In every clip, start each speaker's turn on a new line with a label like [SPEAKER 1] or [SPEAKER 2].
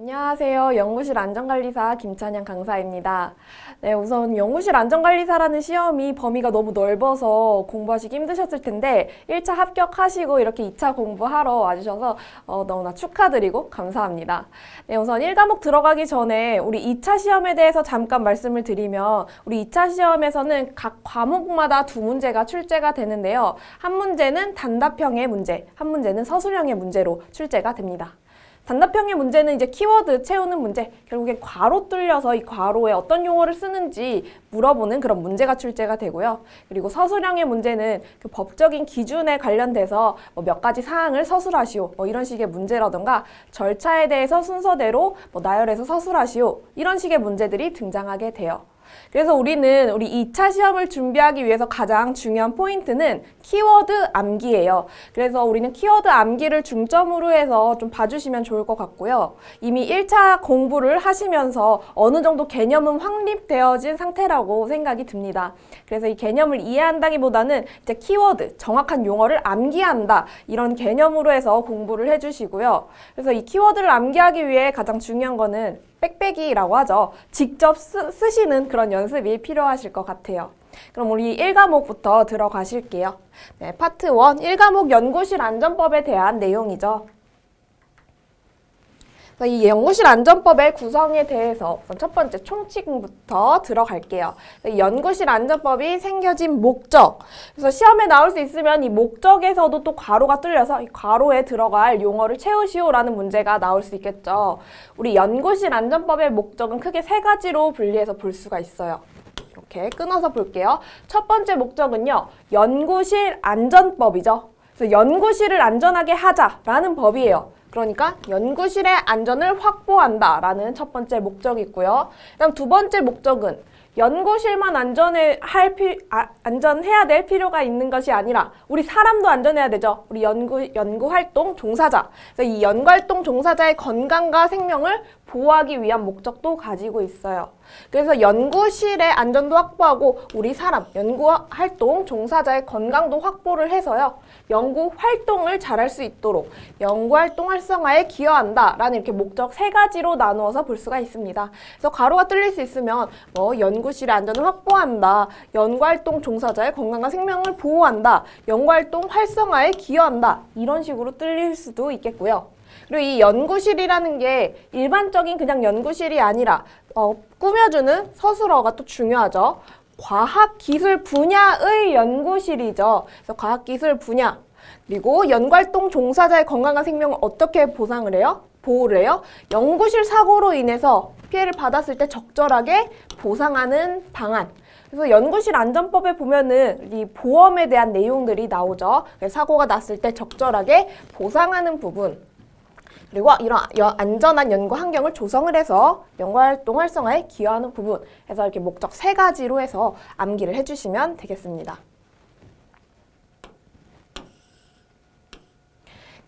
[SPEAKER 1] 안녕하세요. 연구실 안전관리사 김찬양 강사입니다. 네, 우선 연구실 안전관리사라는 시험이 범위가 너무 넓어서 공부하시기 힘드셨을 텐데 1차 합격하시고 이렇게 2차 공부하러 와주셔서 너무나 축하드리고 감사합니다. 네, 우선 1과목 들어가기 전에 우리 2차 시험에 대해서 잠깐 말씀을 드리면 우리 2차 시험에서는 각 과목마다 두 문제가 출제가 되는데요. 한 문제는 단답형의 문제, 한 문제는 서술형의 문제로 출제가 됩니다. 단답형의 문제는 이제 키워드 채우는 문제, 결국엔 괄호 뚫려서 이 괄호에 어떤 용어를 쓰는지 물어보는 그런 문제가 출제가 되고요. 그리고 서술형의 문제는 그 법적인 기준에 관련돼서 몇 가지 사항을 서술하시오, 이런 식의 문제라던가 절차에 대해서 순서대로 나열해서 서술하시오, 이런 식의 문제들이 등장하게 돼요. 그래서 우리는 우리 2차 시험을 준비하기 위해서 가장 중요한 포인트는 키워드 암기예요. 그래서 우리는 키워드 암기를 중점으로 해서 좀 봐주시면 좋을 것 같고요. 이미 1차 공부를 하시면서 어느 정도 개념은 확립되어진 상태라고 생각이 듭니다. 그래서 이 개념을 이해한다기보다는 이제 키워드, 정확한 용어를 암기한다, 이런 개념으로 해서 공부를 해주시고요. 그래서 이 키워드를 암기하기 위해 가장 중요한 거는 빽빽이라고 하죠. 직접 쓰시는 그런 연습이 필요하실 것 같아요. 그럼 우리 1과목부터 들어가실게요. 네, 파트 1, 1과목 연구실 안전법에 대한 내용이죠. 이 연구실 안전법의 구성에 대해서 우선 첫 번째 총칙부터 들어갈게요. 이 연구실 안전법이 생겨진 목적. 그래서 시험에 나올 수 있으면 이 목적에서도 또 괄호가 뚫려서 이 괄호에 들어갈 용어를 채우시오라는 문제가 나올 수 있겠죠. 우리 연구실 안전법의 목적은 크게 세 가지로 분리해서 볼 수가 있어요. 이렇게 끊어서 볼게요. 첫 번째 목적은요, 연구실 안전법이죠. 그래서 연구실을 안전하게 하자라는 법이에요. 그러니까 연구실의 안전을 확보한다라는 첫 번째 목적이 있고요. 그다음 두 번째 목적은 연구실만 안전해야 될 필요가 있는 것이 아니라 우리 사람도 안전해야 되죠. 우리 연구활동 종사자. 그래서 이 연구활동 종사자의 건강과 생명을 보호하기 위한 목적도 가지고 있어요. 그래서 연구실의 안전도 확보하고 우리 사람, 연구활동 종사자의 건강도 확보를 해서요, 연구활동을 잘할 수 있도록 연구활동 활성화에 기여한다라는 이렇게 목적 세 가지로 나누어서 볼 수가 있습니다. 그래서 괄호가 뚫릴 수 있으면 연구실의 안전을 확보한다, 연구활동 종사자의 건강과 생명을 보호한다, 연구활동 활성화에 기여한다, 이런 식으로 뚫릴 수도 있겠고요. 그리고 이 연구실이라는 게 일반적인 그냥 연구실이 아니라 꾸며주는 서술어가 또 중요하죠. 과학기술 분야의 연구실이죠. 그래서 과학기술 분야, 그리고 연구활동 종사자의 건강과 생명을 어떻게 보상을 해요? 보호를 해요? 연구실 사고로 인해서 피해를 받았을 때 적절하게 보상하는 방안. 그래서 연구실 안전법에 보면은 이 보험에 대한 내용들이 나오죠. 사고가 났을 때 적절하게 보상하는 부분. 그리고 이런 안전한 연구 환경을 조성을 해서 연구활동 활성화에 기여하는 부분. 해서 이렇게 목적 세 가지로 해서 암기를 해주시면 되겠습니다.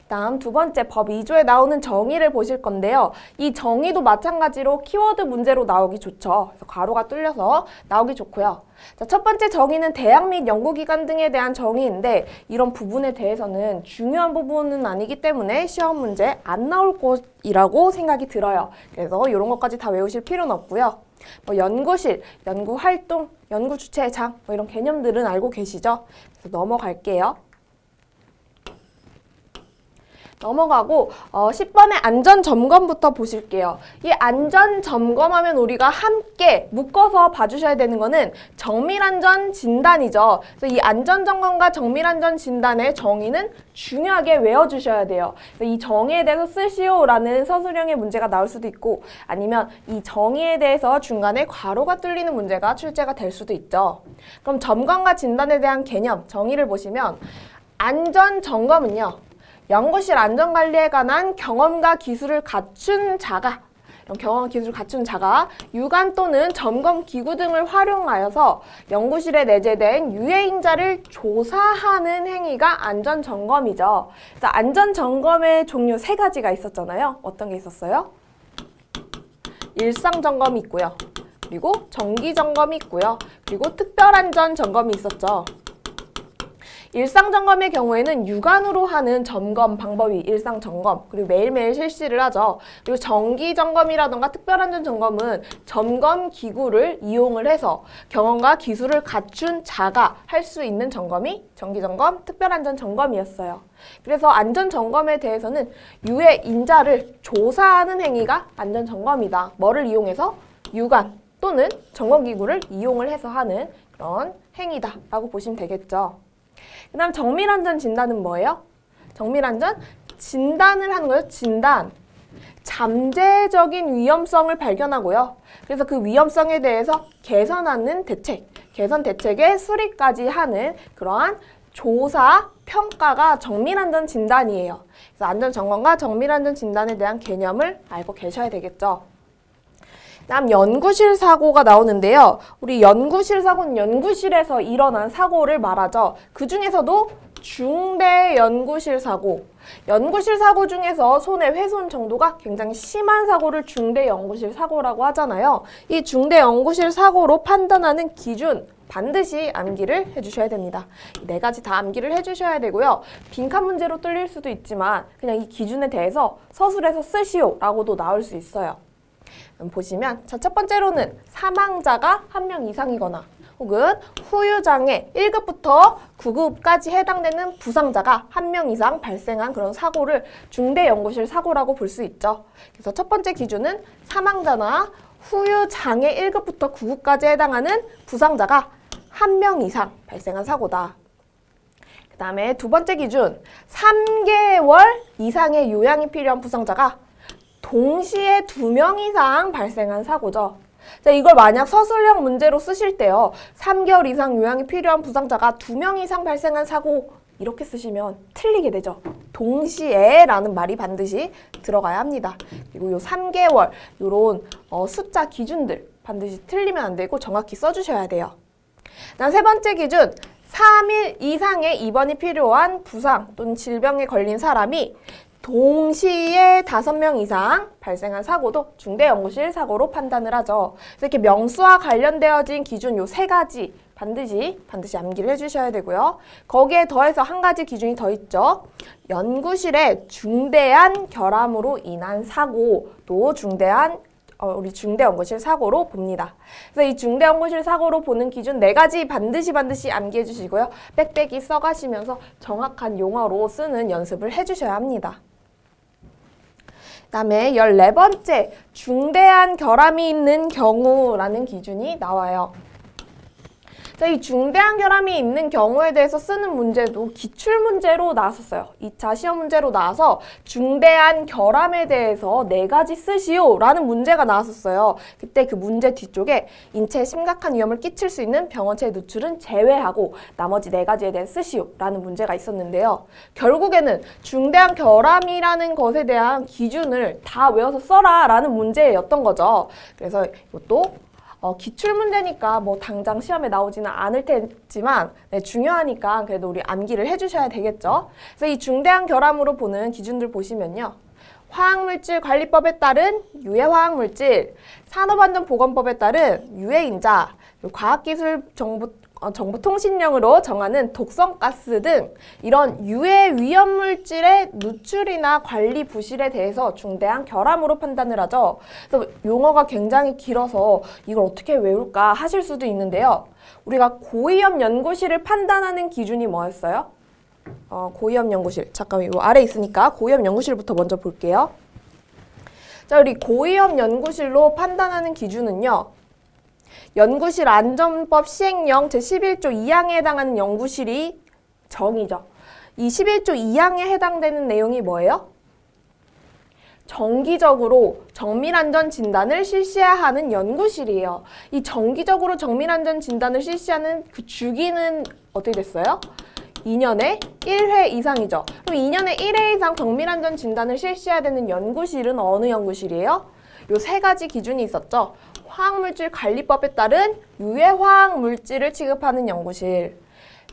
[SPEAKER 1] 다음 두 번째 법 2조에 나오는 정의를 보실 건데요. 이 정의도 마찬가지로 키워드 문제로 나오기 좋죠. 그래서 괄호가 뚫려서 나오기 좋고요. 자, 첫 번째 정의는 대학 및 연구기관 등에 대한 정의인데 이런 부분에 대해서는 중요한 부분은 아니기 때문에 시험 문제 안 나올 것이라고 생각이 들어요. 그래서 이런 것까지 다 외우실 필요는 없고요. 연구실, 연구활동, 연구주체장 이런 개념들은 알고 계시죠? 그래서 넘어갈게요. 넘어가고 10번의 안전점검부터 보실게요. 이 안전점검하면 우리가 함께 묶어서 봐주셔야 되는 거는 정밀안전진단이죠. 그래서 이 안전점검과 정밀안전진단의 정의는 중요하게 외워주셔야 돼요. 그래서 이 정의에 대해서 쓰시오라는 서술형의 문제가 나올 수도 있고 아니면 이 정의에 대해서 중간에 괄호가 뚫리는 문제가 출제가 될 수도 있죠. 그럼 점검과 진단에 대한 개념, 정의를 보시면 안전점검은요, 연구실 안전관리에 관한 경험과 기술을 갖춘 자가, 유관 또는 점검 기구 등을 활용하여서 연구실에 내재된 유해인자를 조사하는 행위가 안전점검이죠. 그래서 안전점검의 종류 세 가지가 있었잖아요. 어떤 게 있었어요? 일상점검이 있고요. 그리고 정기점검이 있고요. 그리고 특별안전점검이 있었죠. 일상점검의 경우에는 육안으로 하는 점검 방법이 일상점검, 그리고 매일매일 실시를 하죠. 그리고 정기점검이라던가 특별안전점검은 점검기구를 이용을 해서 경험과 기술을 갖춘 자가 할 수 있는 점검이 정기점검, 특별안전점검이었어요. 그래서 안전점검에 대해서는 유해 인자를 조사하는 행위가 안전점검이다. 뭐를 이용해서? 육안 또는 점검기구를 이용을 해서 하는 그런 행위다 라고 보시면 되겠죠. 그 다음 정밀안전 진단은 뭐예요? 정밀안전 진단을 하는 거예요. 진단. 잠재적인 위험성을 발견하고요. 그래서 그 위험성에 대해서 개선하는 대책, 개선 대책의 수립까지 하는 그러한 조사, 평가가 정밀안전 진단이에요. 그래서 안전점검과 정밀안전 진단에 대한 개념을 알고 계셔야 되겠죠. 다음 연구실 사고가 나오는데요. 우리 연구실 사고는 연구실에서 일어난 사고를 말하죠. 그 중에서도 중대 연구실 사고. 연구실 사고 중에서 손해 훼손 정도가 굉장히 심한 사고를 중대 연구실 사고라고 하잖아요. 이 중대 연구실 사고로 판단하는 기준 반드시 암기를 해주셔야 됩니다. 이 네 가지 다 암기를 해주셔야 되고요. 빈칸 문제로 뚫릴 수도 있지만 그냥 이 기준에 대해서 서술해서 쓰시오라고도 나올 수 있어요. 보시면 첫 번째로는 사망자가 1명 이상이거나 혹은 후유장애 1급부터 9급까지 해당되는 부상자가 1명 이상 발생한 그런 사고를 중대연구실 사고라고 볼 수 있죠. 그래서 첫 번째 기준은 사망자나 후유장애 1급부터 9급까지 해당하는 부상자가 1명 이상 발생한 사고다. 그 다음에 두 번째 기준 3개월 이상의 요양이 필요한 부상자가 동시에 2명 이상 발생한 사고죠. 자, 이걸 만약 서술형 문제로 쓰실 때요. 3개월 이상 요양이 필요한 부상자가 2명 이상 발생한 사고 이렇게 쓰시면 틀리게 되죠. 동시에 라는 말이 반드시 들어가야 합니다. 그리고 요 3개월 요런 숫자 기준들 반드시 틀리면 안 되고 정확히 써주셔야 돼요. 다음 세 번째 기준 3일 이상의 입원이 필요한 부상 또는 질병에 걸린 사람이 동시에 5명 이상 발생한 사고도 중대연구실 사고로 판단을 하죠. 그래서 이렇게 명수와 관련되어진 기준 요 세 가지 반드시 암기를 해주셔야 되고요. 거기에 더해서 한 가지 기준이 더 있죠. 연구실의 중대한 결함으로 인한 사고도 우리 중대연구실 사고로 봅니다. 그래서 이 중대연구실 사고로 보는 기준 네 가지 반드시 암기해 주시고요. 빽빽이 써가시면서 정확한 용어로 쓰는 연습을 해주셔야 합니다. 그 다음에 14번째, 중대한 결함이 있는 경우라는 기준이 나와요. 자, 이 중대한 결함이 있는 경우에 대해서 쓰는 문제도 기출문제로 나왔었어요. 2차 시험 문제로 나와서 중대한 결함에 대해서 4가지 쓰시오 라는 문제가 나왔었어요. 그때 그 문제 뒤쪽에 인체에 심각한 위험을 끼칠 수 있는 병원체 누출은 제외하고 나머지 4가지에 대해 쓰시오 라는 문제가 있었는데요. 결국에는 중대한 결함이라는 것에 대한 기준을 다 외워서 써라 라는 문제였던 거죠. 그래서 이것도 기출문제니까 뭐 당장 시험에 나오지는 않을 테지만 중요하니까 그래도 우리 암기를 해주셔야 되겠죠. 그래서 이 중대한 결함으로 보는 기준들 보시면요. 화학물질관리법에 따른 유해화학물질, 산업안전보건법에 따른 유해인자, 과학기술정보통신령으로 정하는 독성가스 등 이런 유해 위험물질의 누출이나 관리 부실에 대해서 중대한 결함으로 판단을 하죠. 그래서 용어가 굉장히 길어서 이걸 어떻게 외울까 하실 수도 있는데요. 우리가 고위험 연구실을 판단하는 기준이 뭐였어요? 고위험 연구실. 잠깐 이 아래 있으니까 고위험 연구실부터 먼저 볼게요. 자, 우리 고위험 연구실로 판단하는 기준은요. 연구실 안전법 시행령 제11조 2항에 해당하는 연구실이 정의죠. 이 11조 2항에 해당되는 내용이 뭐예요? 정기적으로 정밀안전 진단을 실시해야 하는 연구실이에요. 이 정기적으로 정밀안전 진단을 실시하는 그 주기는 어떻게 됐어요? 2년에 1회 이상이죠. 그럼 2년에 1회 이상 정밀안전 진단을 실시해야 되는 연구실은 어느 연구실이에요? 요 3가지 기준이 있었죠. 화학물질관리법에 따른 유해화학물질을 취급하는 연구실,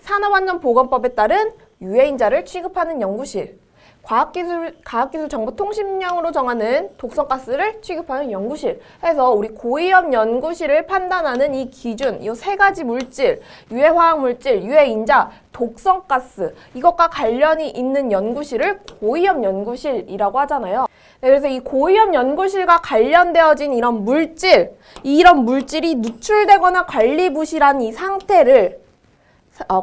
[SPEAKER 1] 산업안전보건법에 따른 유해인자를 취급하는 연구실, 과학기술정보통신령으로 정하는 독성가스를 취급하는 연구실 해서 우리 고위험 연구실을 판단하는 이 기준, 이 세 가지 물질, 유해화학물질, 유해인자, 독성가스 이것과 관련이 있는 연구실을 고위험 연구실이라고 하잖아요. 네, 그래서 이 고위험 연구실과 관련되어진 이런 물질이 누출되거나 관리부실한 이 상태를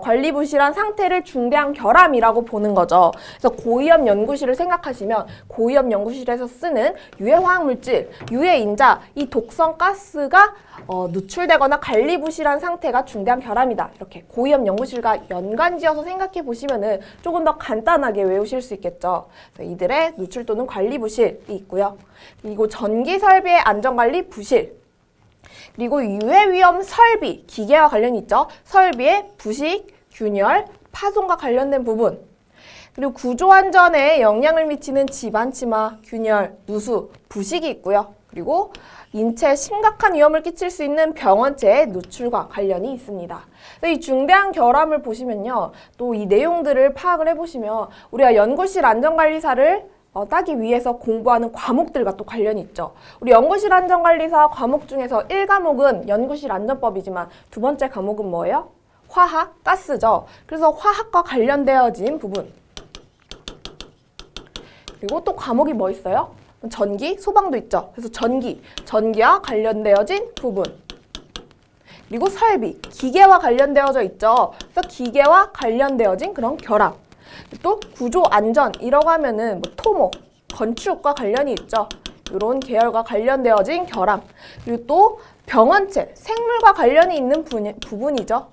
[SPEAKER 1] 관리부실한 상태를 중대한 결함이라고 보는 거죠. 그래서 고위험 연구실을 생각하시면 고위험 연구실에서 쓰는 유해화학물질, 유해인자, 이 독성가스가 누출되거나 관리부실한 상태가 중대한 결함이다. 이렇게 고위험 연구실과 연관지어서 생각해 보시면은 조금 더 간단하게 외우실 수 있겠죠. 이들의 누출 또는 관리부실이 있고요. 그리고 전기설비의 안전관리 부실, 그리고 유해위험 설비, 기계와 관련이 있죠. 설비의 부식, 균열, 파손과 관련된 부분. 그리고 구조안전에 영향을 미치는 집안치마, 균열, 누수, 부식이 있고요. 그리고 인체에 심각한 위험을 끼칠 수 있는 병원체의 누출과 관련이 있습니다. 이 중대한 결함을 보시면요. 또 이 내용들을 파악을 해보시면 우리가 연구실 안전관리사를 따기 위해서 공부하는 과목들과 또 관련이 있죠. 우리 연구실 안전관리사 과목 중에서 1과목은 연구실 안전법이지만 두 번째 과목은 뭐예요? 화학, 가스죠. 그래서 화학과 관련되어진 부분. 그리고 또 과목이 뭐 있어요? 전기, 소방도 있죠. 그래서 전기와 관련되어진 부분. 그리고 설비, 기계와 관련되어져 있죠. 그래서 기계와 관련되어진 그런 결함. 또 구조안전이라고 하면은 뭐 토목, 건축과 관련이 있죠. 이런 계열과 관련되어진 결함. 그리고 또 병원체, 생물과 관련이 있는 부분이죠.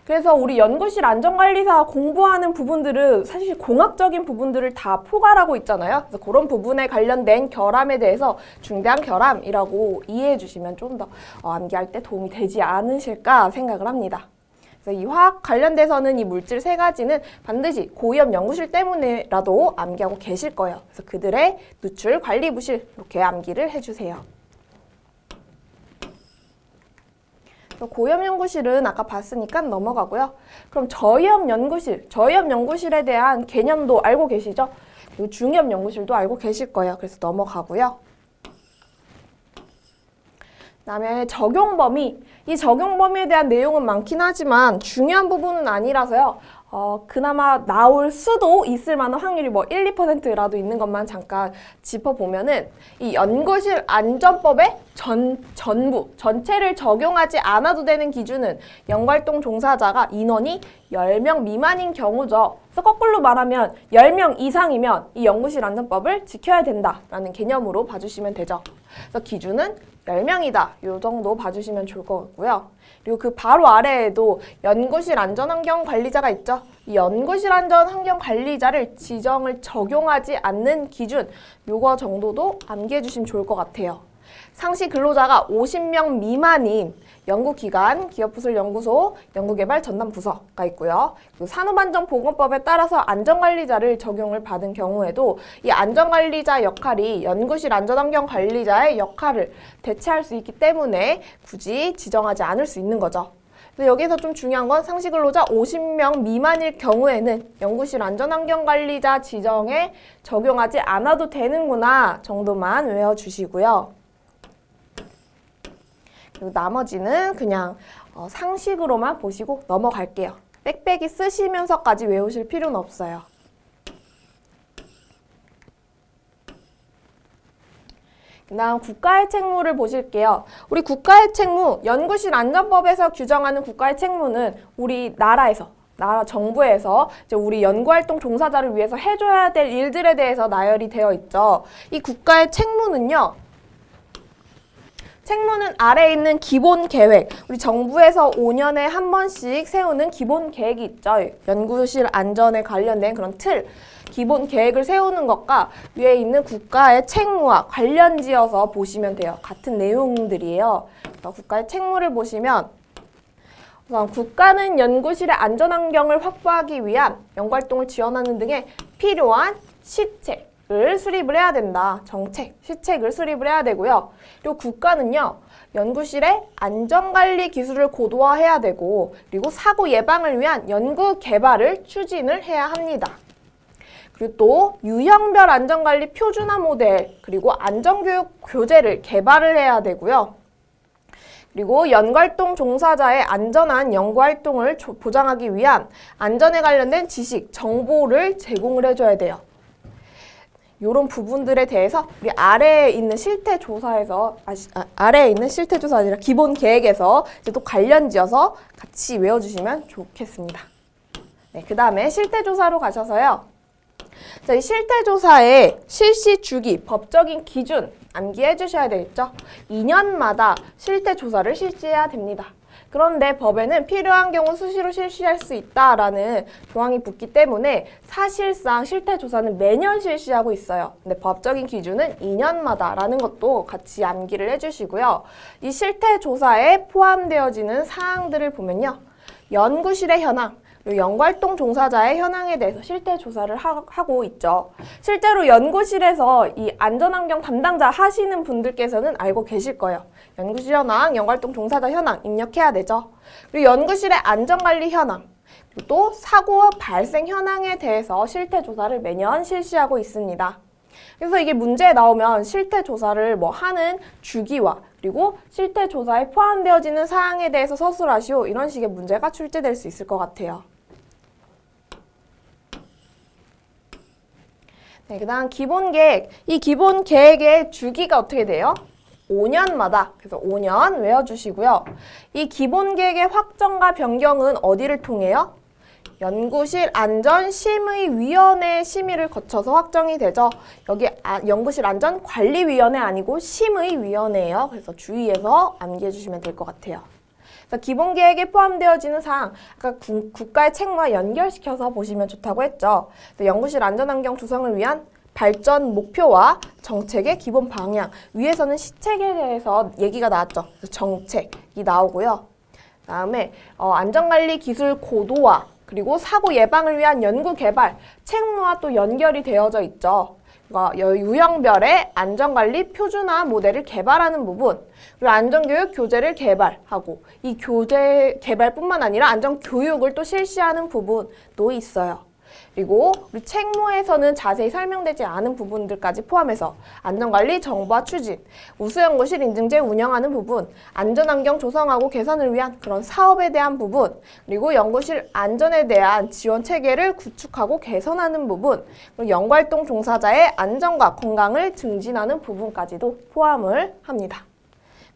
[SPEAKER 1] 그래서 우리 연구실 안전관리사 공부하는 부분들은 사실 공학적인 부분들을 다 포괄하고 있잖아요. 그래서 그런 부분에 관련된 결함에 대해서 중대한 결함이라고 이해해 주시면 좀 더 암기할 때 도움이 되지 않으실까 생각을 합니다. 그래서 이 화학 관련돼서는 이 물질 세 가지는 반드시 고위험 연구실 때문에라도 암기하고 계실 거예요. 그래서 그들의 누출, 관리, 부실 이렇게 암기를 해주세요. 고위험 연구실은 아까 봤으니까 넘어가고요. 그럼 저위험 연구실에 대한 개념도 알고 계시죠? 그리고 중위험 연구실도 알고 계실 거예요. 그래서 넘어가고요. 그다음에 적용 범위. 이 적용 범위에 대한 내용은 많긴 하지만 중요한 부분은 아니라서요. 그나마 나올 수도 있을 만한 확률이 뭐 1, 2%라도 있는 것만 잠깐 짚어보면은 이 연구실 안전법의 전체를 적용하지 않아도 되는 기준은 연구활동 종사자가 인원이 10명 미만인 경우죠. 그래서 거꾸로 말하면 10명 이상이면 이 연구실 안전법을 지켜야 된다라는 개념으로 봐주시면 되죠. 그래서 기준은 10명이다. 이 정도 봐주시면 좋을 것 같고요. 그리고 그 바로 아래에도 연구실 안전환경관리자가 있죠. 이 연구실 안전환경관리자를 지정을 적용하지 않는 기준, 요거 정도도 암기해 주시면 좋을 것 같아요. 상시 근로자가 50명 미만인 연구기관, 기업부설 연구소, 연구개발 전담부서가 있고요. 산업안전보건법에 따라서 안전관리자를 적용을 받은 경우에도 이 안전관리자 역할이 연구실 안전환경관리자의 역할을 대체할 수 있기 때문에 굳이 지정하지 않을 수 있는 거죠. 근데 여기서 좀 중요한 건 상시 근로자 50명 미만일 경우에는 연구실 안전환경관리자 지정에 적용하지 않아도 되는구나 정도만 외워주시고요. 그리고 나머지는 그냥 상식으로만 보시고 넘어갈게요. 빽빽이 쓰시면서까지 외우실 필요는 없어요. 그다음 국가의 책무를 보실게요. 우리 국가의 책무, 연구실 안전법에서 규정하는 국가의 책무는 우리 나라 정부에서 이제 우리 연구활동 종사자를 위해서 해줘야 될 일들에 대해서 나열이 되어 있죠. 이 국가의 책무는요. 책무는 아래에 있는 기본 계획, 우리 정부에서 5년에 한 번씩 세우는 기본 계획이 있죠. 연구실 안전에 관련된 그런 틀, 기본 계획을 세우는 것과 위에 있는 국가의 책무와 관련지어서 보시면 돼요. 같은 내용들이에요. 국가의 책무를 보시면 우선 국가는 연구실의 안전환경을 확보하기 위한 연구활동을 지원하는 등의 필요한 시책을 수립을 해야 된다. 정책, 시책을 수립을 해야 되고요. 그리고 국가는요. 연구실의 안전관리 기술을 고도화해야 되고 그리고 사고 예방을 위한 연구 개발을 추진을 해야 합니다. 그리고 또 유형별 안전관리 표준화 모델, 그리고 안전교육 교재를 개발을 해야 되고요. 그리고 연구활동 종사자의 안전한 연구활동을 보장하기 위한 안전에 관련된 지식, 정보를 제공을 해줘야 돼요. 이런 부분들에 대해서 우리 아래에 있는 실태조사에서, 아래에 있는 실태조사 아니라 기본 계획에서 이제 또 관련지어서 같이 외워주시면 좋겠습니다. 네, 그 다음에 실태조사로 가셔서요. 자, 이 실태조사의 실시 주기, 법적인 기준 암기해 주셔야 되겠죠? 2년마다 실태조사를 실시해야 됩니다. 그런데 법에는 필요한 경우 수시로 실시할 수 있다라는 조항이 붙기 때문에 사실상 실태조사는 매년 실시하고 있어요. 근데 법적인 기준은 2년마다라는 것도 같이 암기를 해주시고요. 이 실태조사에 포함되어지는 사항들을 보면요. 연구실의 현황, 연구활동 종사자의 현황에 대해서 실태조사를 하고 있죠. 실제로 연구실에서 이 안전환경 담당자 하시는 분들께서는 알고 계실 거예요. 연구실 현황, 연구활동 종사자 현황 입력해야 되죠. 그리고 연구실의 안전관리 현황, 그리고 또 사고 발생 현황에 대해서 실태조사를 매년 실시하고 있습니다. 그래서 이게 문제에 나오면 실태조사를 하는 주기와 그리고 실태조사에 포함되어지는 사항에 대해서 서술하시오. 이런 식의 문제가 출제될 수 있을 것 같아요. 네, 그 다음 기본 계획. 이 기본 계획의 주기가 어떻게 돼요? 5년마다. 그래서 5년 외워주시고요. 이 기본 계획의 확정과 변경은 어디를 통해요? 연구실 안전심의위원회 심의를 거쳐서 확정이 되죠. 여기 연구실 안전관리위원회 아니고 심의위원회예요. 그래서 주의해서 암기해 주시면 될 것 같아요. 그래서 기본 계획에 포함되어지는 사항, 아까 국가의 책무와 연결시켜서 보시면 좋다고 했죠. 그래서 연구실 안전환경 조성을 위한 발전 목표와 정책의 기본 방향. 위에서는 시책에 대해서 얘기가 나왔죠. 그래서 정책이 나오고요. 그다음에 안전관리 기술 고도화, 그리고 사고 예방을 위한 연구 개발, 책무와 또 연결이 되어져 있죠. 유형별의 안전관리 표준화 모델을 개발하는 부분, 그리고 안전교육 교재를 개발하고 이 교재 개발뿐만 아니라 안전교육을 또 실시하는 부분도 있어요. 그리고 우리 책무에서는 자세히 설명되지 않은 부분들까지 포함해서 안전관리 정보화 추진, 우수연구실 인증제 운영하는 부분, 안전환경 조성하고 개선을 위한 그런 사업에 대한 부분, 그리고 연구실 안전에 대한 지원 체계를 구축하고 개선하는 부분, 그리고 연구활동 종사자의 안전과 건강을 증진하는 부분까지도 포함을 합니다.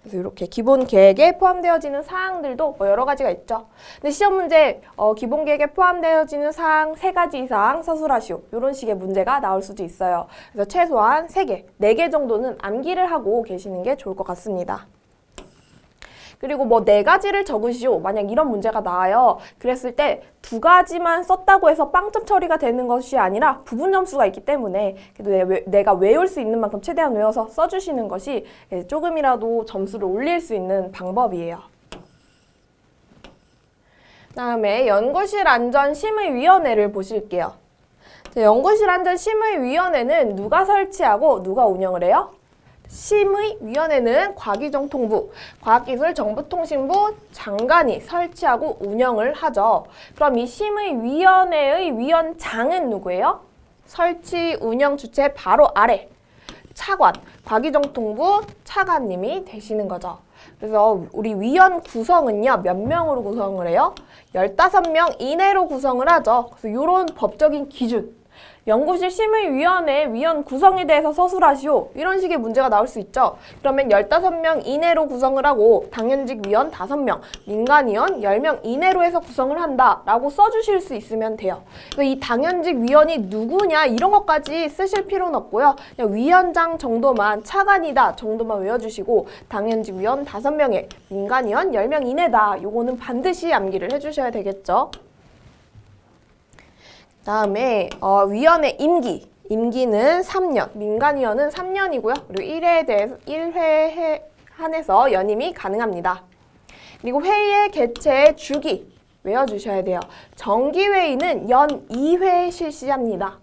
[SPEAKER 1] 그래서 이렇게 기본 계획에 포함되어지는 사항들도 여러 가지가 있죠. 근데 시험 문제 기본 계획에 포함되어지는 사항 3가지 이상 서술하시오. 이런 식의 문제가 나올 수도 있어요. 그래서 최소한 3개, 4개 정도는 암기를 하고 계시는 게 좋을 것 같습니다. 그리고 4가지를 적으시오. 만약 이런 문제가 나와요. 그랬을 때 2가지만 썼다고 해서 빵점 처리가 되는 것이 아니라 부분 점수가 있기 때문에 그래도 내가 외울 수 있는 만큼 최대한 외워서 써주시는 것이 조금이라도 점수를 올릴 수 있는 방법이에요. 다음에 연구실 안전심의위원회를 보실게요. 연구실 안전심의위원회는 누가 설치하고 누가 운영을 해요? 심의위원회는 과기정통부, 과학기술정보통신부 장관이 설치하고 운영을 하죠. 그럼 이 심의위원회의 위원장은 누구예요? 설치 운영 주체 바로 아래 차관, 과기정통부 차관님이 되시는 거죠. 그래서 우리 위원 구성은요, 몇 명으로 구성을 해요? 15명 이내로 구성을 하죠. 그래서 이런 법적인 기준, 연구실 심의위원회 위원 구성에 대해서 서술하시오. 이런 식의 문제가 나올 수 있죠. 그러면 15명 이내로 구성을 하고 당연직 위원 5명, 민간위원 10명 이내로 해서 구성을 한다라고 써주실 수 있으면 돼요. 그래서 이 당연직 위원이 누구냐 이런 것까지 쓰실 필요는 없고요. 그냥 위원장 정도만, 차관이다 정도만 외워주시고 당연직 위원 5명에 민간위원 10명 이내다. 요거는 반드시 암기를 해주셔야 되겠죠. 다음에 위원회 임기는 3년, 민간위원은 3년이고요. 그리고 1회에 한해서 연임이 가능합니다. 그리고 회의의 개최 주기 외워주셔야 돼요. 정기회의는 연 2회 실시합니다.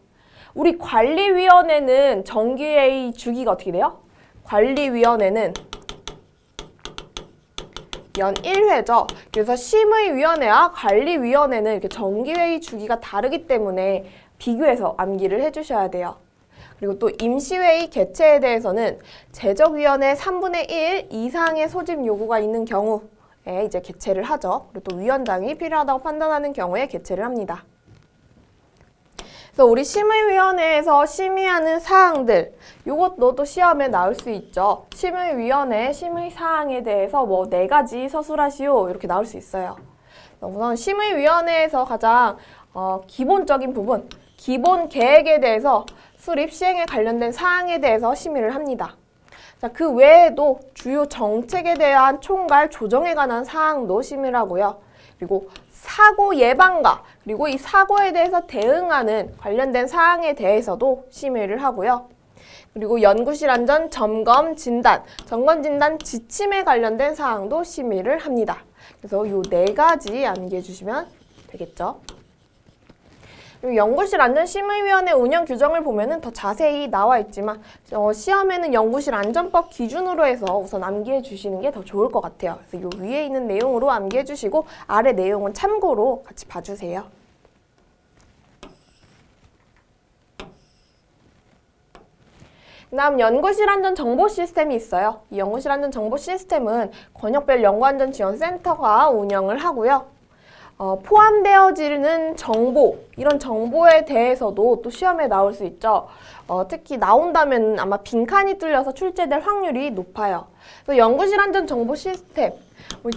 [SPEAKER 1] 우리 관리위원회는 정기회의 주기가 어떻게 돼요? 관리위원회는 연 1회죠. 그래서 심의위원회와 관리위원회는 이렇게 정기회의 주기가 다르기 때문에 비교해서 암기를 해주셔야 돼요. 그리고 또 임시회의 개최에 대해서는 제적위원회 3분의 1 이상의 소집 요구가 있는 경우에 이제 개최를 하죠. 그리고 또 위원장이 필요하다고 판단하는 경우에 개최를 합니다. 그래서 우리 심의위원회에서 심의하는 사항들, 요것도 또 시험에 나올 수 있죠. 심의위원회 심의사항에 대해서 뭐 4가지 서술하시오 이렇게 나올 수 있어요. 우선 심의위원회에서 가장 기본적인 부분, 기본 계획에 대해서 수립 시행에 관련된 사항에 대해서 심의를 합니다. 자, 그 외에도 주요 정책에 대한 총괄 조정에 관한 사항도 심의를 하고요. 그리고 사고 예방과 그리고 이 사고에 대해서 대응하는 관련된 사항에 대해서도 심의를 하고요. 그리고 연구실 안전 점검 진단, 점검 진단 지침에 관련된 사항도 심의를 합니다. 그래서 이 4가지 암기해 주시면 되겠죠. 그리고 연구실 안전심의위원회 운영 규정을 보면은 더 자세히 나와 있지만 시험에는 연구실 안전법 기준으로 해서 우선 암기해 주시는 게 더 좋을 것 같아요. 그래서 요 위에 있는 내용으로 암기해 주시고 아래 내용은 참고로 같이 봐주세요. 그다음 연구실 안전 정보 시스템이 있어요. 이 연구실 안전 정보 시스템은 권역별 연구안전지원센터가 운영을 하고요. 포함되어지는 정보, 이런 정보에 대해서도 또 시험에 나올 수 있죠. 특히 나온다면 아마 빈칸이 뚫려서 출제될 확률이 높아요. 그래서 연구실 안전 정보 시스템,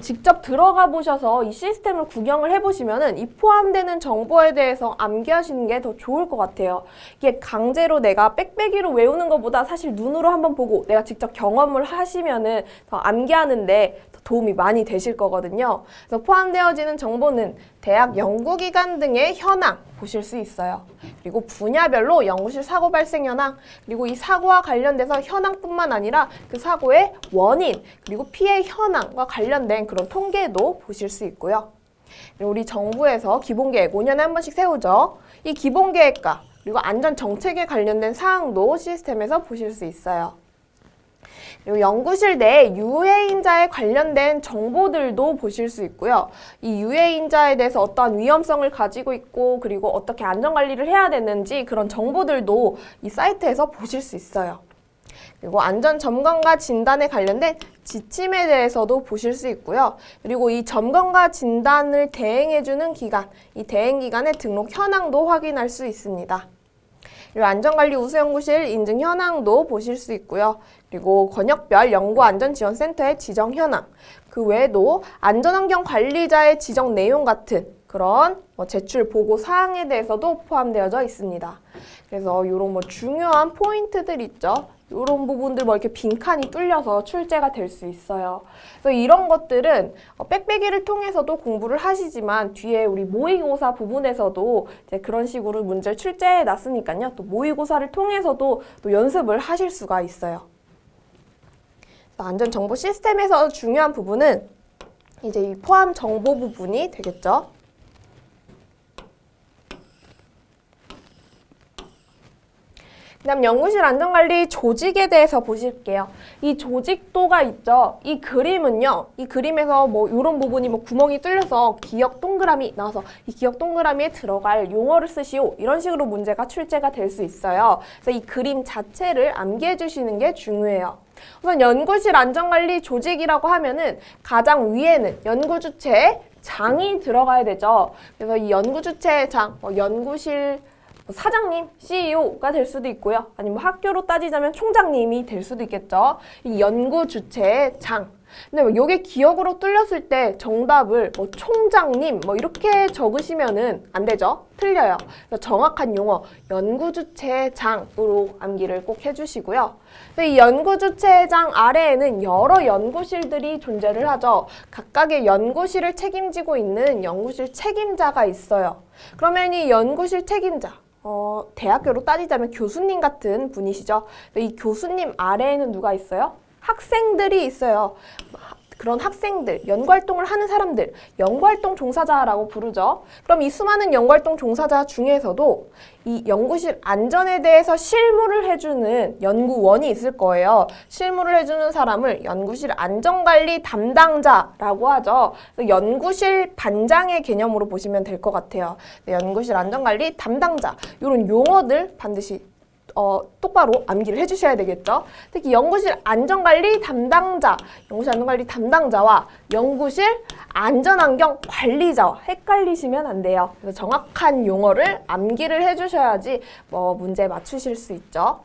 [SPEAKER 1] 직접 들어가 보셔서 이 시스템을 구경을 해보시면은 이 포함되는 정보에 대해서 암기하시는 게 더 좋을 것 같아요. 이게 강제로 내가 빽빽이로 외우는 것보다 사실 눈으로 한번 보고 내가 직접 경험을 하시면은 더 암기하는데 더 도움이 많이 되실 거거든요. 그래서 포함되어지는 정보는 대학 연구기관 등의 현황 보실 수 있어요. 그리고 분야별로 연구실 사고 발생 현황, 그리고 이 사고와 관련돼서 현황뿐만 아니라 그 사고의 원인, 그리고 피해 현황과 관련된 그런 통계도 보실 수 있고요. 그리고 우리 정부에서 기본계획 5년에 한 번씩 세우죠. 이 기본계획과 그리고 안전정책에 관련된 사항도 시스템에서 보실 수 있어요. 그리고 연구실 내 유해인자에 관련된 정보들도 보실 수 있고요. 이 유해인자에 대해서 어떠한 위험성을 가지고 있고 그리고 어떻게 안전관리를 해야 되는지 그런 정보들도 이 사이트에서 보실 수 있어요. 그리고 안전점검과 진단에 관련된 지침에 대해서도 보실 수 있고요. 그리고 이 점검과 진단을 대행해주는 기관, 이 대행기관의 등록 현황도 확인할 수 있습니다. 그리고 안전관리 우수연구실 인증 현황도 보실 수 있고요. 그리고 권역별 연구안전지원센터의 지정 현황, 그 외에도 안전환경관리자의 지정 내용 같은 그런 제출 보고 사항에 대해서도 포함되어져 있습니다. 그래서 이런 중요한 포인트들 있죠. 이런 부분들 이렇게 빈칸이 뚫려서 출제가 될 수 있어요. 그래서 이런 것들은 빽빽이를 통해서도 공부를 하시지만 뒤에 우리 모의고사 부분에서도 이제 그런 식으로 문제를 출제해 놨으니까요. 또 모의고사를 통해서도 또 연습을 하실 수가 있어요. 안전정보 시스템에서 중요한 부분은 이제 이 포함 정보 부분이 되겠죠. 그다음 연구실 안전관리 조직에 대해서 보실게요. 이 조직도가 있죠. 이 그림은요. 이 그림에서 이런 부분이 구멍이 뚫려서 기역 동그라미 나와서 이 기역 동그라미에 들어갈 용어를 쓰시오. 이런 식으로 문제가 출제가 될 수 있어요. 그래서 이 그림 자체를 암기해 주시는 게 중요해요. 우선 연구실 안전관리 조직이라고 하면은 가장 위에는 연구주체 장이 들어가야 되죠. 그래서 이 연구주체 장, 연구실 사장님, CEO가 될 수도 있고요. 아니면 학교로 따지자면 총장님이 될 수도 있겠죠. 이 연구 주체의 장. 근데 이게 기억으로 뚫렸을 때 정답을 총장님 이렇게 적으시면은 안 되죠. 틀려요. 그래서 정확한 용어 연구 주체의 장으로 암기를 꼭 해주시고요. 이 연구 주체의 장 아래에는 여러 연구실들이 존재를 하죠. 각각의 연구실을 책임지고 있는 연구실 책임자가 있어요. 그러면 이 연구실 책임자 대학교로 따지자면 교수님 같은 분이시죠. 이 교수님 아래에는 누가 있어요? 학생들이 있어요. 그런 학생들, 연구활동을 하는 사람들, 연구활동 종사자라고 부르죠. 그럼 이 수많은 연구활동 종사자 중에서도 이 연구실 안전에 대해서 실무를 해주는 연구원이 있을 거예요. 실무를 해주는 사람을 연구실 안전관리 담당자라고 하죠. 그래서 연구실 반장의 개념으로 보시면 될 것 같아요. 연구실 안전관리 담당자, 이런 용어들 반드시 똑바로 암기를 해주셔야 되겠죠. 특히 연구실 안전관리 담당자, 연구실 안전관리 담당자와 연구실 안전환경 관리자와 헷갈리시면 안 돼요. 그래서 정확한 용어를 암기를 해주셔야지 문제 맞추실 수 있죠.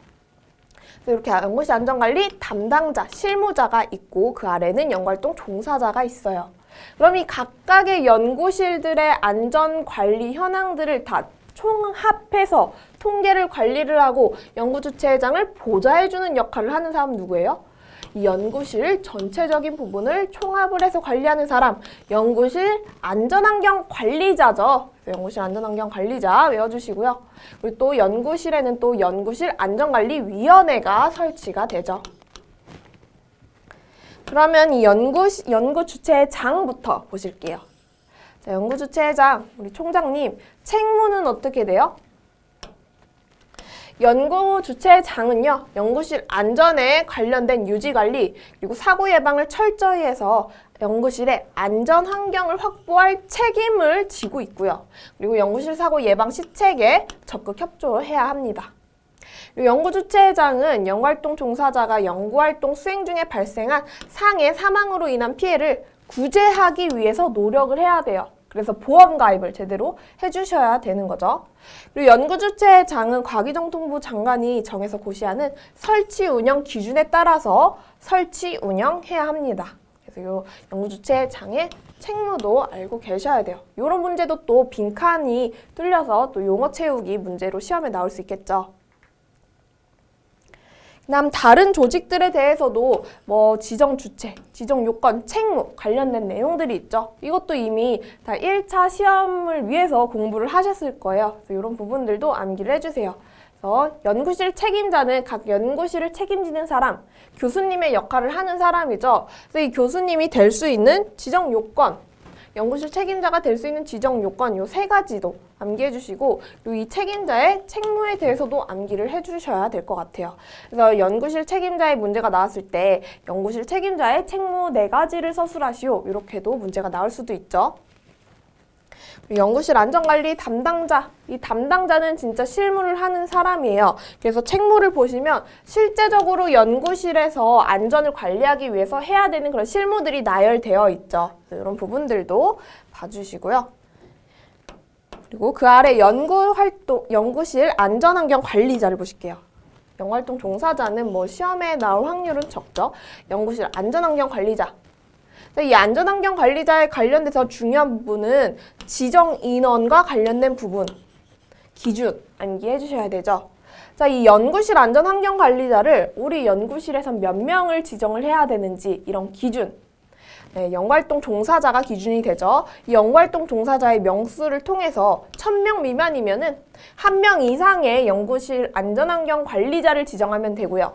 [SPEAKER 1] 이렇게 연구실 안전관리 담당자, 실무자가 있고 그 아래는 연구활동 종사자가 있어요. 그럼 이 각각의 연구실들의 안전관리 현황들을 다 총합해서 통계를 관리를 하고 연구주최장을 보좌해주는 역할을 하는 사람 누구예요? 이 연구실 전체적인 부분을 총합을 해서 관리하는 사람, 연구실 안전환경 관리자죠. 그래서 연구실 안전환경 관리자 외워주시고요. 그리고 또 연구실에는 또 연구실 안전관리위원회가 설치가 되죠. 그러면 이 연구주최장부터 보실게요. 자, 연구주최장, 우리 총장님, 책무는 어떻게 돼요? 연구주최장은요, 연구실 안전에 관련된 유지관리, 그리고 사고 예방을 철저히 해서 연구실의 안전 환경을 확보할 책임을 지고 있고요. 그리고 연구실 사고 예방 시책에 적극 협조해야 합니다. 연구주최장은 연구활동 종사자가 연구활동 수행 중에 발생한 상해, 사망으로 인한 피해를 구제하기 위해서 노력을 해야 돼요. 그래서 보험가입을 제대로 해주셔야 되는 거죠. 그리고 연구주최장은 과기정통부 장관이 정해서 고시하는 설치 운영 기준에 따라서 설치 운영해야 합니다. 그래서 이 연구주최장의 책무도 알고 계셔야 돼요. 이런 문제도 또 빈칸이 뚫려서 또 용어 채우기 문제로 시험에 나올 수 있겠죠. 그다음 다른 조직들에 대해서도 지정 주체, 지정 요건, 책무 관련된 내용들이 있죠. 이것도 이미 다 1차 시험을 위해서 공부를 하셨을 거예요. 그래서 이런 부분들도 암기를 해주세요. 그래서 연구실 책임자는 각 연구실을 책임지는 사람, 교수님의 역할을 하는 사람이죠. 그래서 이 교수님이 될 수 있는 지정 요건, 연구실 책임자가 될 수 있는 지정 요건 요 세 가지도 암기해 주시고 그리고 이 책임자의 책무에 대해서도 암기를 해 주셔야 될 것 같아요. 그래서 연구실 책임자의 문제가 나왔을 때 연구실 책임자의 책무 4가지를 서술하시오. 이렇게도 문제가 나올 수도 있죠. 연구실 안전관리 담당자, 이 담당자는 진짜 실무를 하는 사람이에요. 그래서 책무를 보시면 실제적으로 연구실에서 안전을 관리하기 위해서 해야 되는 그런 실무들이 나열되어 있죠. 이런 부분들도 봐주시고요. 그리고 그 아래 연구실 안전환경 관리자를 보실게요. 연구활동 종사자는 시험에 나올 확률은 적죠. 연구실 안전환경 관리자. 이 안전환경 관리자에 관련돼서 중요한 부분은 지정 인원과 관련된 부분, 기준 암기해 주셔야 되죠. 자, 이 연구실 안전환경 관리자를 우리 연구실에서 몇 명을 지정을 해야 되는지 이런 기준, 연구활동 종사자가 기준이 되죠. 이 연구활동 종사자의 명수를 통해서 1000명 미만이면은 1명 이상의 연구실 안전환경 관리자를 지정하면 되고요.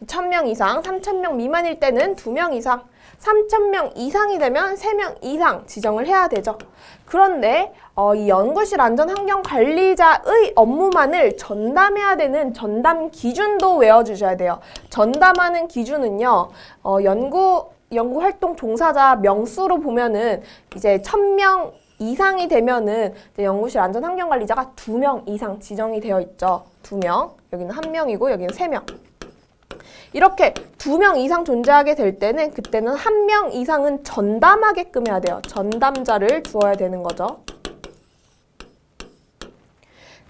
[SPEAKER 1] 1000명 이상, 3000명 미만일 때는 2명 이상, 3000명 이상이 되면 3명 이상 지정을 해야 되죠. 그런데 이 연구실 안전환경관리자의 업무만을 전담해야 되는 전담 기준도 외워주셔야 돼요. 전담하는 기준은요, 연구활동 종사자 명수로 보면은 이제 1000명 이상이 되면은 이제 연구실 안전환경관리자가 2명 이상 지정이 되어 있죠. 2명, 여기는 1명이고 여기는 3명. 이렇게 2명 이상 존재하게 될 때는 그때는 1명 이상은 전담하게끔 해야 돼요. 전담자를 두어야 되는 거죠.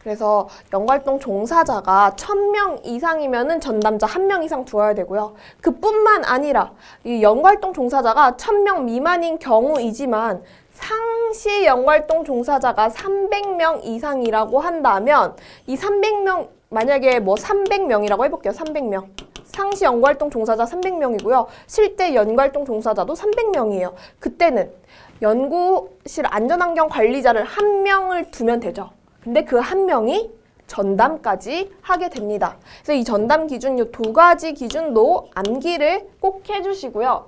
[SPEAKER 1] 그래서 연구활동 종사자가 1000명 이상이면은 전담자 1명 이상 두어야 되고요. 그뿐만 아니라 이 연구활동 종사자가 1000명 미만인 경우이지만 상시 연구활동 종사자가 300명 이상이라고 한다면 이 300명 만약에 300명이라고 해볼게요. 300명. 상시 연구활동 종사자 300명이고요. 실제 연구활동 종사자도 300명이에요. 그때는 연구실 안전환경 관리자를 1명을 두면 되죠. 근데 그 1명이 전담까지 하게 됩니다. 그래서 이 전담 기준 이 2가지 기준도 암기를 꼭 해주시고요.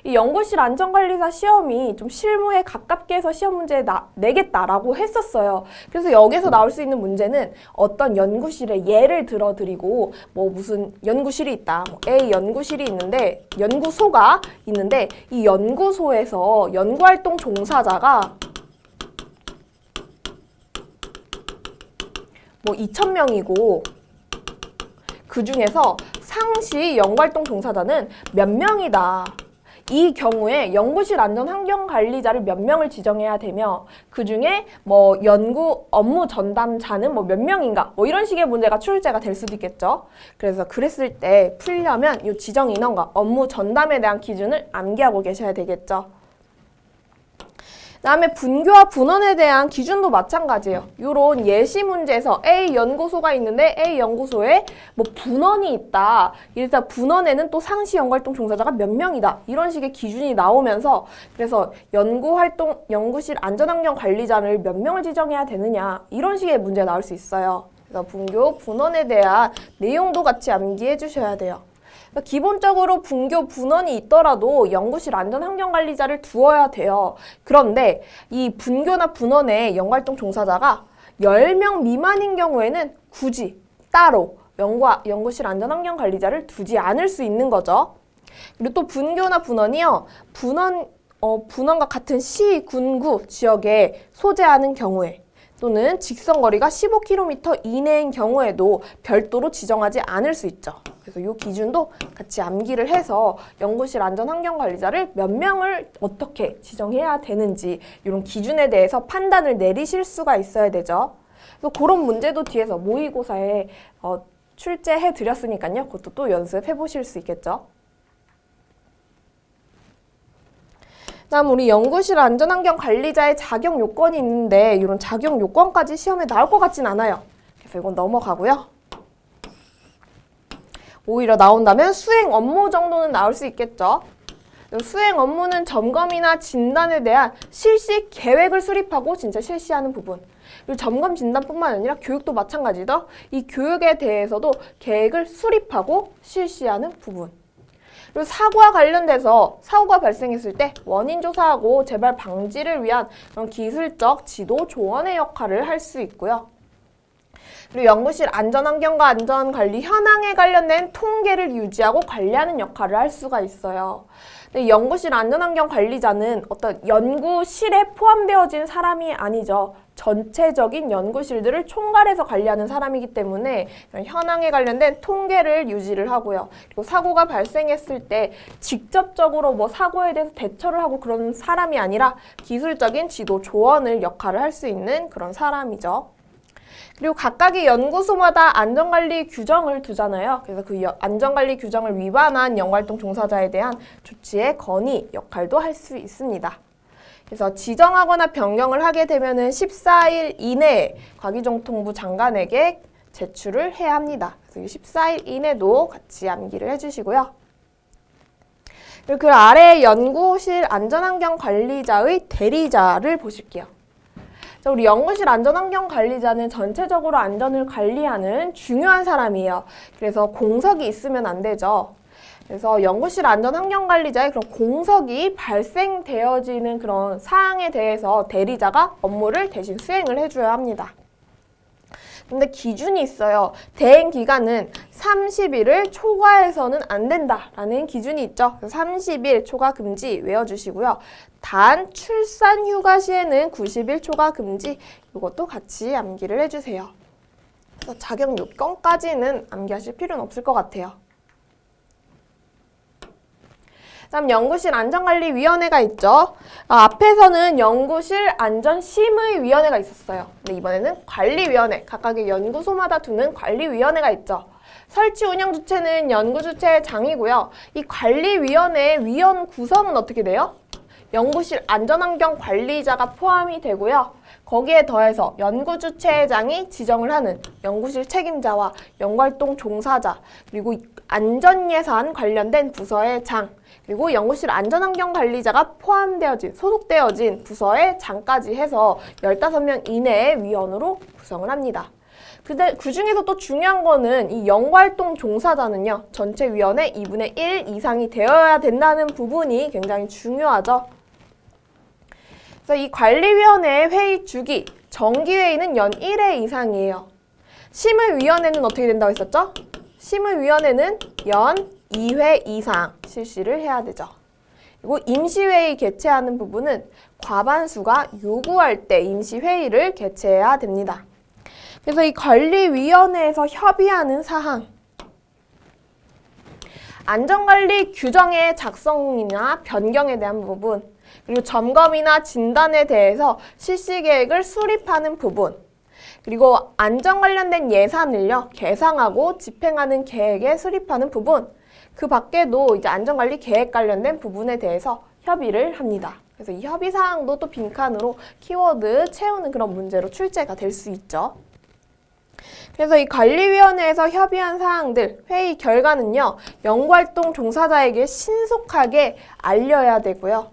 [SPEAKER 1] 이 연구실 안전관리사 시험이 좀 실무에 가깝게 해서 시험 문제에 내겠다라고 했었어요. 그래서 여기서 나올 수 있는 문제는 어떤 연구실의 예를 들어드리고 뭐 무슨 연구실이 있다. 뭐 A 연구실이 있는데 연구소가 있는데 이 연구소에서 연구활동 종사자가 뭐 2,000명이고 그 중에서 상시 연구활동 종사자는 몇 명이다. 이 경우에 연구실 안전환경관리자를 몇 명을 지정해야 되며 그 중에 뭐 연구 업무 전담자는 뭐 몇 명인가 뭐 이런 식의 문제가 출제가 될 수도 있겠죠. 그래서 그랬을 때 풀려면 이 지정 인원과 업무 전담에 대한 기준을 암기하고 계셔야 되겠죠. 그다음에 분교와 분원에 대한 기준도 마찬가지예요. 이런 예시 문제에서 A 연구소가 있는데 A 연구소에 뭐 분원이 있다. 일단 분원에는 또 상시 연구활동 종사자가 몇 명이다. 이런 식의 기준이 나오면서 그래서 연구실 안전환경 관리자를 몇 명을 지정해야 되느냐 이런 식의 문제가 나올 수 있어요. 그래서 분교, 분원에 대한 내용도 같이 암기해 주셔야 돼요. 기본적으로 분교, 분원이 있더라도 연구실 안전환경관리자를 두어야 돼요. 그런데 이 분교나 분원의 연구활동 종사자가 10명 미만인 경우에는 굳이 따로 연구실 안전환경관리자를 두지 않을 수 있는 거죠. 그리고 또 분교나 분원이요. 분원과 같은 시, 군구 지역에 소재하는 경우에 또는 직선거리가 15km 이내인 경우에도 별도로 지정하지 않을 수 있죠. 그래서 이 기준도 같이 암기를 해서 연구실 안전환경관리자를 몇 명을 어떻게 지정해야 되는지 이런 기준에 대해서 판단을 내리실 수가 있어야 되죠. 그래서 그런 문제도 뒤에서 모의고사에 출제해 드렸으니까요. 그것도 또 연습해 보실 수 있겠죠. 다음 우리 연구실 안전환경관리자의 자격 요건이 있는데 이런 자격 요건까지 시험에 나올 것 같진 않아요. 그래서 이건 넘어가고요. 오히려 나온다면 수행 업무 정도는 나올 수 있겠죠. 수행 업무는 점검이나 진단에 대한 실시 계획을 수립하고 진짜 실시하는 부분. 그리고 점검 진단뿐만 아니라 교육도 마찬가지죠. 이 교육에 대해서도 계획을 수립하고 실시하는 부분. 그리고 사고와 관련돼서 사고가 발생했을 때 원인 조사하고 재발 방지를 위한 그런 기술적 지도 조언의 역할을 할 수 있고요. 그리고 연구실 안전환경과 안전관리 현황에 관련된 통계를 유지하고 관리하는 역할을 할 수가 있어요. 근데 연구실 안전환경관리자는 어떤 연구실에 포함되어진 사람이 아니죠. 전체적인 연구실들을 총괄해서 관리하는 사람이기 때문에 현황에 관련된 통계를 유지를 하고요. 그리고 사고가 발생했을 때 직접적으로 뭐 사고에 대해서 대처를 하고 그런 사람이 아니라 기술적인 지도 조언을 역할을 할 수 있는 그런 사람이죠. 그리고 각각의 연구소마다 안전관리 규정을 두잖아요. 그래서 그 안전관리 규정을 위반한 연구활동 종사자에 대한 조치의 건의 역할도 할 수 있습니다. 그래서 지정하거나 변경을 하게 되면은 14일 이내에 과기정통부 장관에게 제출을 해야 합니다. 그래서 14일 이내도 같이 암기를 해주시고요. 그리고 그 아래 연구실 안전환경관리자의 대리자를 보실게요. 자, 우리 연구실 안전환경관리자는 전체적으로 안전을 관리하는 중요한 사람이에요. 그래서 공석이 있으면 안 되죠. 그래서 연구실 안전환경관리자의 그런 공석이 발생되어지는 그런 사항에 대해서 대리자가 업무를 대신 수행을 해줘야 합니다. 근데 기준이 있어요. 대행 기간은 30일을 초과해서는 안 된다라는 기준이 있죠. 30일 초과 금지 외워주시고요. 단 출산 휴가 시에는 90일 초과 금지 이것도 같이 암기를 해주세요. 그래서 자격 요건까지는 암기하실 필요는 없을 것 같아요. 다음 연구실 안전관리위원회가 있죠. 앞에서는 연구실 안전심의위원회가 있었어요. 근데 이번에는 관리위원회, 각각의 연구소마다 두는 관리위원회가 있죠. 설치 운영 주체는 연구주체장이고요. 이 관리위원회 위원 구성은 어떻게 돼요? 연구실 안전환경관리자가 포함이 되고요. 거기에 더해서 연구주체장이 지정을 하는 연구실 책임자와 연구활동 종사자, 그리고 안전예산 관련된 부서의 장, 그리고 연구실 안전환경관리자가 포함되어진, 소속되어진 부서의 장까지 해서 15명 이내의 위원으로 구성을 합니다. 근데 그 중에서 또 중요한 거는 이 연구활동 종사자는요, 전체위원회 2분의 1 이상이 되어야 된다는 부분이 굉장히 중요하죠. 그래서 이 관리위원회의 회의 주기, 정기회의는 연 1회 이상이에요. 심의위원회는 어떻게 된다고 했었죠? 심의위원회는 연 2회 이상 실시를 해야 되죠. 그리고 임시회의 개최하는 부분은 과반수가 요구할 때 임시회의를 개최해야 됩니다. 그래서 이 관리위원회에서 협의하는 사항, 안전관리 규정의 작성이나 변경에 대한 부분, 그리고 점검이나 진단에 대해서 실시계획을 수립하는 부분, 그리고 안전 관련된 예산을요, 계상하고 집행하는 계획에 수립하는 부분, 그 밖에도 이제 안전관리 계획 관련된 부분에 대해서 협의를 합니다. 그래서 이 협의 사항도 또 빈칸으로 키워드 채우는 그런 문제로 출제가 될 수 있죠. 그래서 이 관리위원회에서 협의한 사항들, 회의 결과는요, 연구활동 종사자에게 신속하게 알려야 되고요.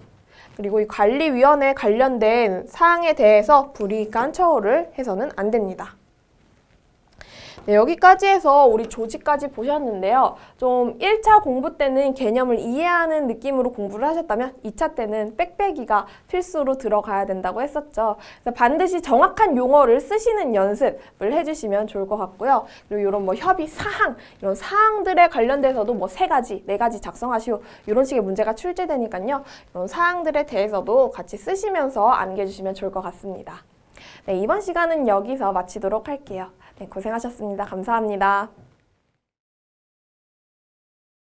[SPEAKER 1] 그리고 이 관리위원회 관련된 사항에 대해서 불이익한 처우를 해서는 안 됩니다. 네, 여기까지 해서 우리 조직까지 보셨는데요. 좀 1차 공부 때는 개념을 이해하는 느낌으로 공부를 하셨다면 2차 때는 빽빽이가 필수로 들어가야 된다고 했었죠. 그래서 반드시 정확한 용어를 쓰시는 연습을 해주시면 좋을 것 같고요. 그리고 이런 뭐 협의 사항, 이런 사항들에 관련돼서도 뭐 3가지, 4가지 작성하시오. 이런 식의 문제가 출제되니까요. 이런 사항들에 대해서도 같이 쓰시면서 암기해주시면 좋을 것 같습니다. 네, 이번 시간은 여기서 마치도록 할게요. 네, 고생하셨습니다. 감사합니다.